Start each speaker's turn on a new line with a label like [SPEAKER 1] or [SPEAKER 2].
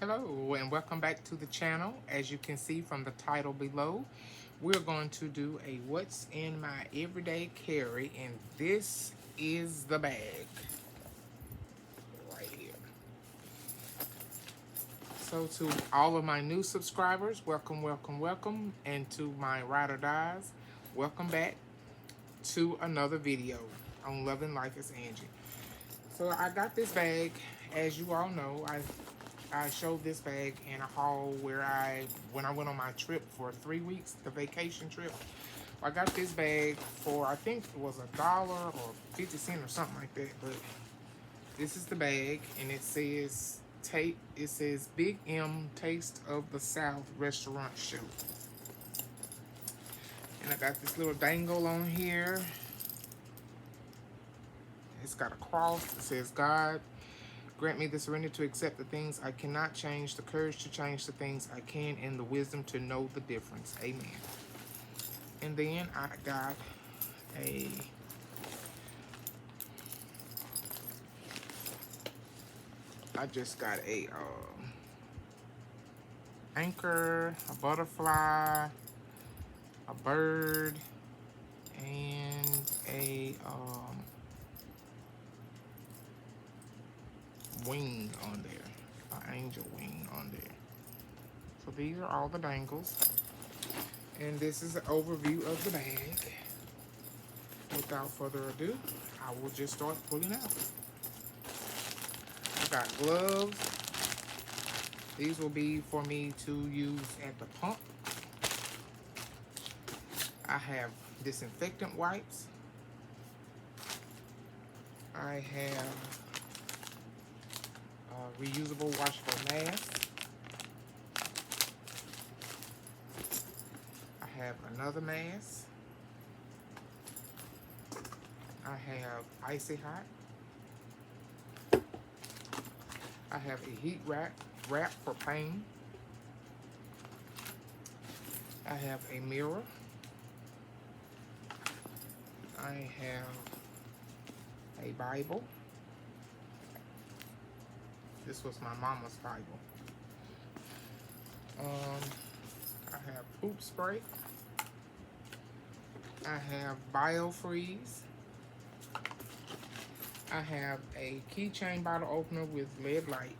[SPEAKER 1] Hello and welcome back to the channel. As you can see from the title below, we're going to do a what's in my everyday carry, and this is the bag right here. So to all of my new subscribers, welcome, welcome, welcome. And to my ride or dies, welcome back to another video on Loving Life as Angie. So I got this bag. As you all know, I showed this bag in a haul where when I went on my trip for 3 weeks, the vacation trip. I got this bag for, I think it was $1 or 50 cents or something like that. But this is the bag, and it says Big M Taste of the South Restaurant Show. And I got this little dangle on here. It's got a cross. It says, God, grant me the serenity to accept the things I cannot change, the courage to change the things I can, and the wisdom to know the difference. Amen. And then I got I just got a anchor, a butterfly, a bird, and a wing on there, an angel wing on there. So these are all the dangles, and this is an overview of the bag. Without further ado, I will just start pulling out. I got gloves. These will be for me to use at the pump. I have disinfectant wipes. I have reusable washable masks. I have another mask. I have Icy Hot. I have a heat wrap for pain. I have a mirror. I have a Bible. This was my mama's Bible. I have poop spray. I have BioFreeze. I have a keychain bottle opener with lead light.